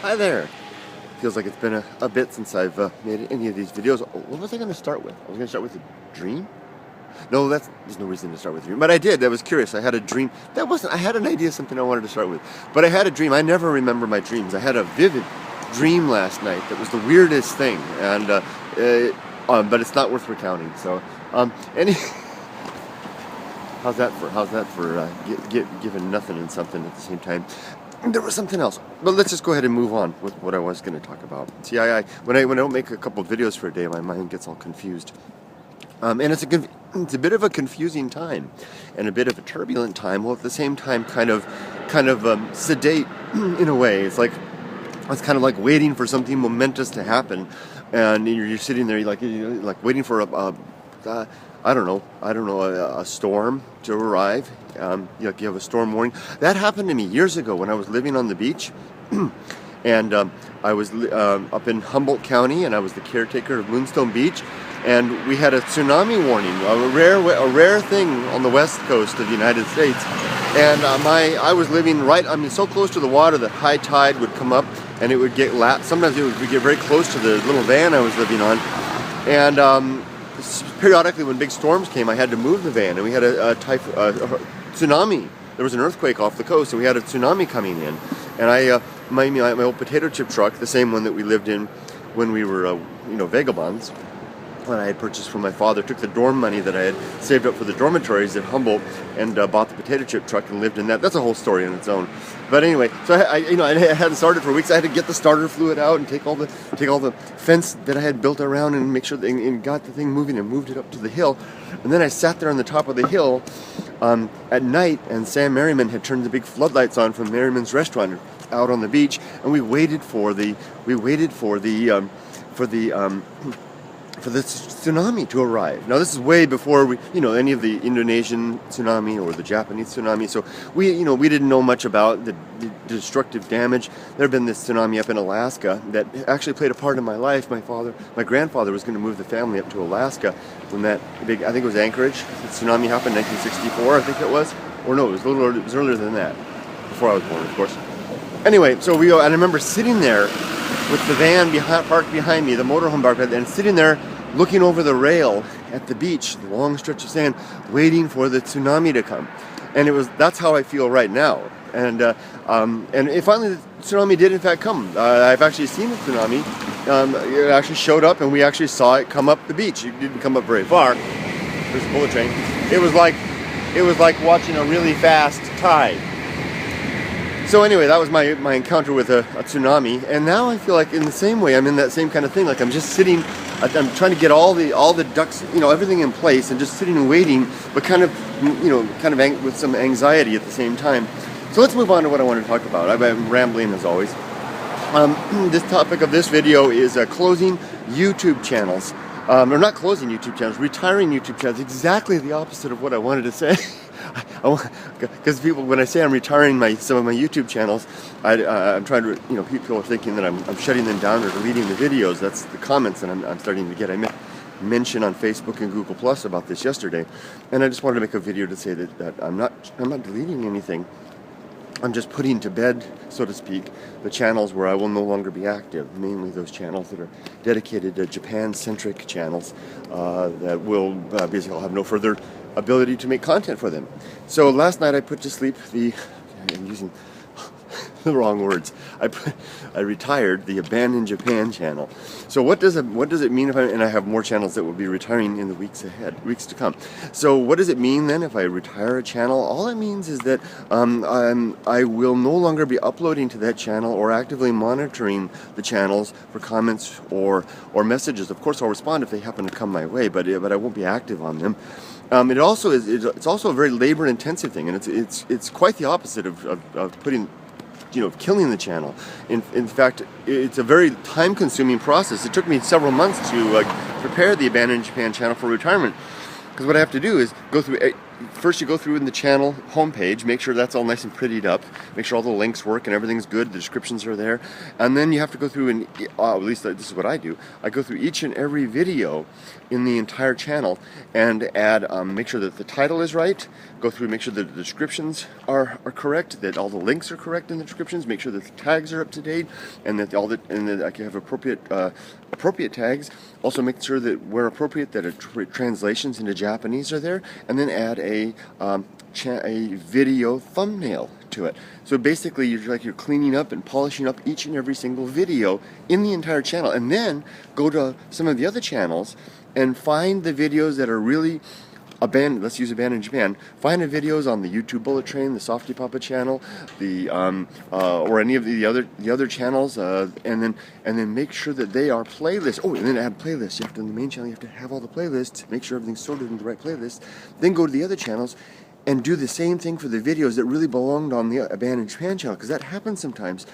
Hi there. Feels like it's been a bit since I've made any of these videos. What was I going to start with? I was going to start with a dream? No, there's no reason to start with a dream. But I did. I was curious. I had a dream. I had an idea of something I wanted to start with. But I had a dream. I never remember my dreams. I had a vivid dream last night that was the weirdest thing. And but it's not worth recounting. So, how's that for giving nothing and something at the same time? There was something else, but let's just go ahead and move on with what I was going to talk about. See, when I don't make a couple of videos for a day, my mind gets all confused, and it's a bit of a confusing time, and a bit of a turbulent time. While at the same time, kind of sedate in a way. It's kind of like waiting for something momentous to happen, and you're sitting there, you're like waiting for a storm to arrive. You have a storm warning. That happened to me years ago when I was living on the beach, and I was up in Humboldt County, and I was the caretaker of Moonstone Beach, and we had a tsunami warning, a rare thing on the west coast of the United States. And I was living so close to the water that high tide would come up, and it would get sometimes it would get very close to the little van I was living on, and periodically when big storms came, I had to move the van, and we had a tsunami. There was an earthquake off the coast, and we had a tsunami coming in. And my old potato chip truck, the same one that we lived in when we were vagabonds, that I had purchased from my father, took the dorm money that I had saved up for the dormitories at Humboldt, and bought the potato chip truck and lived in that. That's a whole story on its own. But anyway, so I hadn't started for weeks. I had to get the starter fluid out and take all the fence that I had built around and make sure and got the thing moving and moved it up to the hill. And then I sat there on the top of the hill at night, and Sam Merriman had turned the big floodlights on from Merriman's restaurant out on the beach, and we waited for the tsunami to arrive. Now this is way before any of the Indonesian tsunami or the Japanese tsunami. So we didn't know much about the destructive damage. There had been this tsunami up in Alaska that actually played a part in my life. My grandfather was going to move the family up to Alaska when that big, I think it was Anchorage, the tsunami happened in 1964, I think it was. Or no, it was earlier than that. Before I was born, of course. Anyway, so and I remember sitting there with the van parked behind me, the motorhome parked, and sitting there looking over the rail at the beach, the long stretch of sand, waiting for the tsunami to come. And that's how I feel right now. And finally the tsunami did in fact come. I've actually seen the tsunami. It actually showed up, and we actually saw it come up the beach. It didn't come up very far. There's a bullet train. It was like watching a really fast tide. So anyway, that was my encounter with a tsunami, and now I feel like in the same way I'm in that same kind of thing. Like I'm just sitting, I'm trying to get all the ducks, everything in place, and just sitting and waiting, but kind of with some anxiety at the same time. So let's move on to what I want to talk about. I'm rambling as always. This topic of this video is closing YouTube channels, or not closing YouTube channels, retiring YouTube channels. Exactly the opposite of what I wanted to say. Because when I say I'm retiring some of my YouTube channels, I'm trying to, people are thinking that I'm shutting them down or deleting the videos. That's the comments that I'm starting to get. I mentioned on Facebook and Google Plus about this yesterday, and I just wanted to make a video to say that I'm not deleting anything. I'm just putting to bed, so to speak, the channels where I will no longer be active, mainly those channels that are dedicated to Japan-centric channels that will basically have no further ability to make content for them. So last night I put to sleep I'm using the wrong words. I retired the Abandoned Japan channel. So what does it mean if I have more channels that will be retiring in the weeks to come? So what does it mean then if I retire a channel? All it means is that I will no longer be uploading to that channel or actively monitoring the channels for comments or messages. Of course, I'll respond if they happen to come my way, but I won't be active on them. It's also a very labor-intensive thing, and it's quite the opposite of putting, killing the channel. In fact, it's a very time-consuming process. It took me several months to prepare the Abandoned Japan channel for retirement, because what I have to do is go through first you go through in the channel homepage, make sure that's all nice and prettied up, make sure all the links work and everything's good, the descriptions are there, and then you have to go through and, at least this is what I do, I go through each and every video in the entire channel and add, make sure that the title is right, go through, make sure that the descriptions are correct, that all the links are correct in the descriptions, make sure that the tags are up to date, and that I can have appropriate tags. Also make sure that where appropriate that translations into Japanese are there, and then add a video thumbnail to it. So basically you're cleaning up and polishing up each and every single video in the entire channel, and then go to some of the other channels and find the videos that are really abandoned. Let's use abandoned Japan. Find the videos on the YouTube Bullet Train, the softypapa channel, the or any of the other channels, and then make sure that they are playlists. Oh, and then add playlists. You have to, in the main channel, you have to have all the playlists. Make sure everything's sorted in the right playlist. Then go to the other channels and do the same thing for the videos that really belonged on the abandoned Japan channel, because that happens sometimes.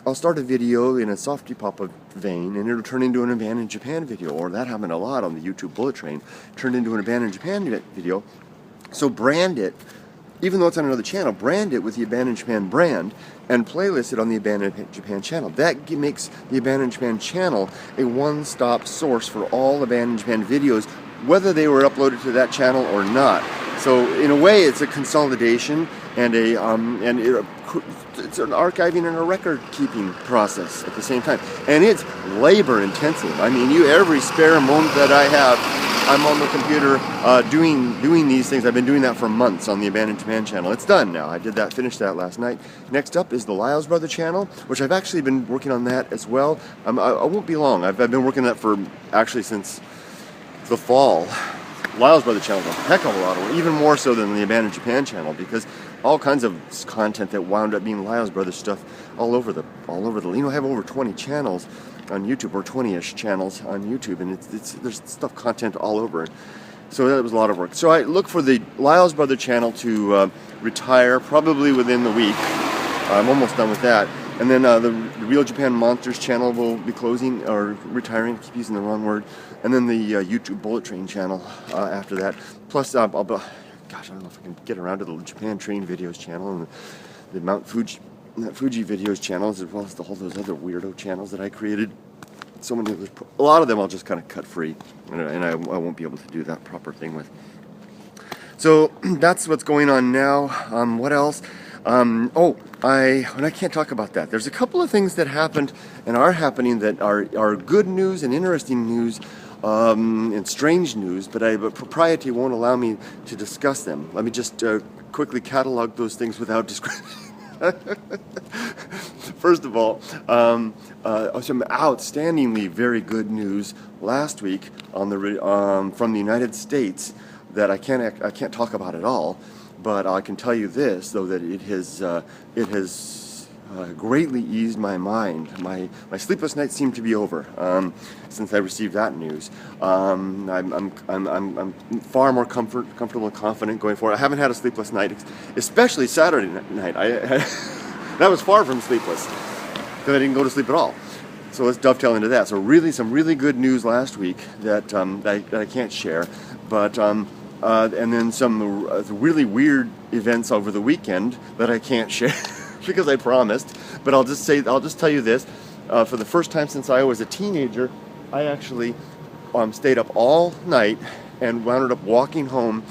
I'll start a video in a softypapa vein and it'll turn into an abandoned Japan video, or that happened a lot on the YouTube Bullet Train, turned into an abandoned Japan video. So brand it, even though it's on another channel, brand it with the abandoned Japan brand and playlist it on the abandoned Japan channel. That makes the abandoned Japan channel a one-stop source for all abandoned Japan videos, whether they were uploaded to that channel or not. So in a way, it's a consolidation and it's an archiving and a record-keeping process at the same time, and it's labor-intensive. I mean, every spare moment that I have, I'm on the computer doing these things. I've been doing that for months on the Abandoned Japan channel. It's done now. I finished that last night. Next up is the LylesBrother channel, which I've actually been working on that as well. I won't be long. I've been working on that for actually since the fall. LylesBrother channel is a heck of a lot of work, even more so than the Abandoned Japan channel, because all kinds of content that wound up being LylesBrother stuff all over the I have over 20 channels on YouTube, or 20-ish channels on YouTube, and there's stuff, content all over. So that was a lot of work. So I look for the LylesBrother channel to retire probably within the week. I'm almost done with that. And then the Real Japan Monsters channel will be closing, or retiring, I keep using the wrong word. And then the YouTube Bullet Train channel after that. Plus, I don't know if I can get around to the Japan Train Videos channel and the Mount Fuji Videos channels, as well as all those other weirdo channels that I created. A lot of them I'll just kind of cut free, and I won't be able to do that proper thing with. So that's what's going on now. What else? And I can't talk about that. There's a couple of things that happened and are happening that are good news and interesting news, and strange news, but propriety won't allow me to discuss them. Let me just quickly catalog those things without description. First of all, some outstandingly very good news last week on from the United States that I can't talk about at all. But I can tell you this, though, that it has greatly eased my mind. My sleepless nights seem to be over since I received that news. I'm far more comfortable and confident going forward. I haven't had a sleepless night, especially Saturday night. That was far from sleepless because I didn't go to sleep at all. So let's dovetail into that. So really, some really good news last week that I can't share, but. And then some really weird events over the weekend that I can't share because I promised. But I'll just tell you this: for the first time since I was a teenager, I actually stayed up all night and wound up walking home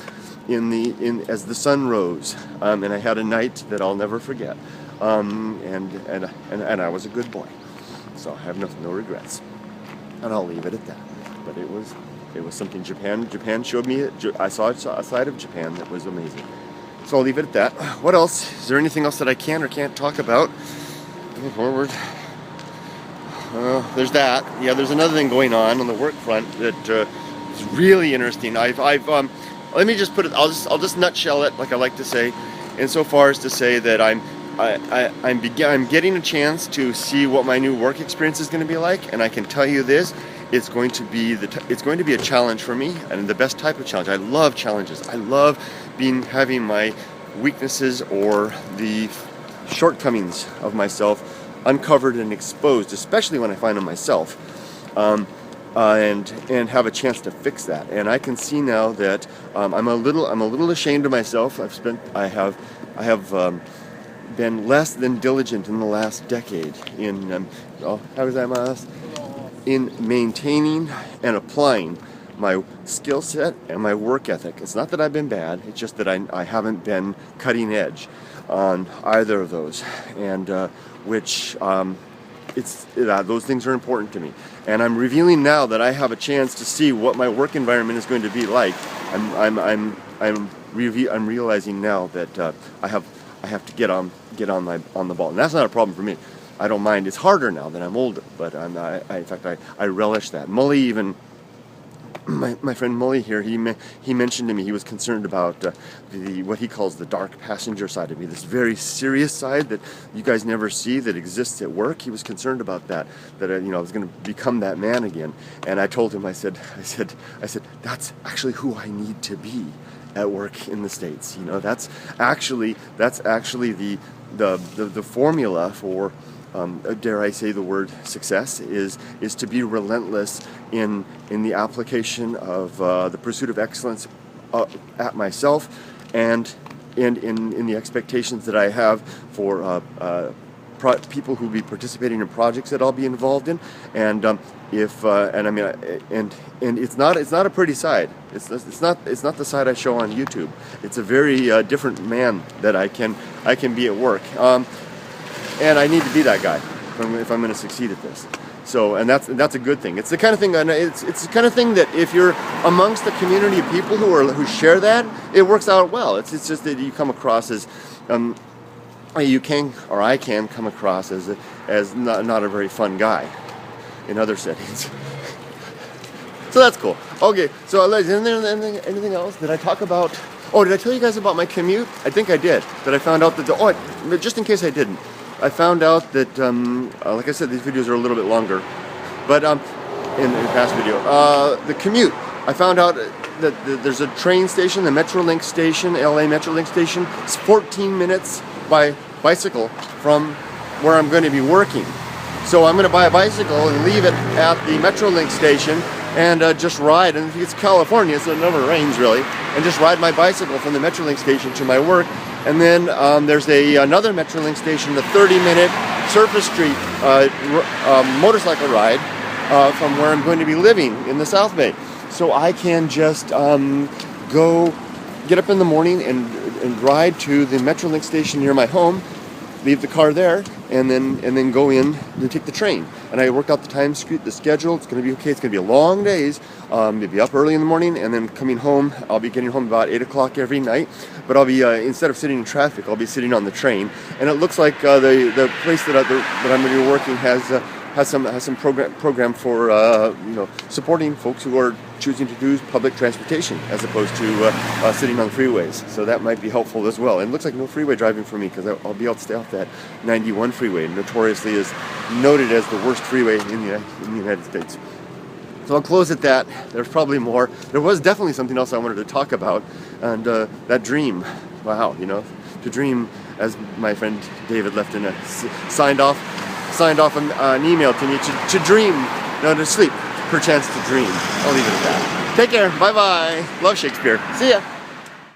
as the sun rose. And I had a night that I'll never forget. And I was a good boy, so I have no regrets. And I'll leave it at that. But it was something Japan showed me. I saw a side of Japan that was amazing. So I'll leave it at that. What else? Is there anything else that I can or can't talk about? Going forward. There's that. Yeah, there's another thing going on the work front that is really interesting. Let me just put it. I'll just nutshell it, like I like to say, insofar as to say that I'm getting a chance to see what my new work experience is going to be like, and I can tell you this. It's going to be a challenge for me, and the best type of challenge. I love challenges. I love having my weaknesses or the shortcomings of myself uncovered and exposed, especially when I find them myself. and have a chance to fix that. And I can see now that I'm a little ashamed of myself. I have been less than diligent in the last decade in in maintaining and applying my skill set and my work ethic. It's not that I've been bad, it's just that I haven't been cutting edge on either of those, and those things are important to me. And I'm revealing now that I have a chance to see what my work environment is going to be like. I'm realizing now that I have to get on the ball, and that's not a problem for me. I don't mind. It's harder now that I'm older, but in fact I relish that. Mully, even my friend Mully here, he mentioned to me he was concerned about what he calls the dark passenger side of me, this very serious side that you guys never see that exists at work. He was concerned about that I was going to become that man again. And I told him, I said that's actually who I need to be at work in the States. That's actually the formula for dare I say the word success is to be relentless in the application of the pursuit of excellence at myself and in the expectations that I have for people who will be participating in projects that I'll be involved in, and it's not a pretty side. It's not the side I show on YouTube. It's a very different man that I can be at work. And I need to be that guy if I'm going to succeed at this. So, and that's a good thing. It's the kind of thing. It's the kind of thing that if you're amongst the community of people who share that, it works out well. It's just that you come across as I can come across as not a very fun guy in other settings. So that's cool. Okay. So anything else? Did I talk about? Oh, did I tell you guys about my commute? I think I did. That I found out that just in case I didn't. I found out that, like I said, these videos are a little bit longer, but in the past video, the commute, I found out that there's a train station, the Metrolink station, LA Metrolink station. It's 14 minutes by bicycle from where I'm going to be working. So I'm going to buy a bicycle and leave it at the Metrolink station and just ride, and it's California, so it never rains really, and just ride my bicycle from the Metrolink station to my work. And then there's another Metrolink station, the 30-minute Surface Street motorcycle ride from where I'm going to be living in the South Bay. So I can just go get up in the morning and ride to the Metrolink station near my home, leave the car there, and then go in and take the train. And I worked out the schedule. It's going to be okay. It's going to be long days. Maybe up early in the morning, and then coming home. I'll be getting home about 8 o'clock every night. But I'll be instead of sitting in traffic, I'll be sitting on the train. And it looks like the place that I'm going to be working has some program for supporting folks who are choosing to do public transportation as opposed to sitting on the freeways. So that might be helpful as well. And it looks like no freeway driving for me because I'll be able to stay off that 91 freeway, notoriously is noted as the worst freeway in the United States. So I'll close at that. There's probably more. There was definitely something else I wanted to talk about, and that dream. Wow, to dream, as my friend David left in signed off an email to me, to dream, no, to sleep, perchance to dream. I'll leave it at that. Take care. Bye-bye. Love Shakespeare. See ya.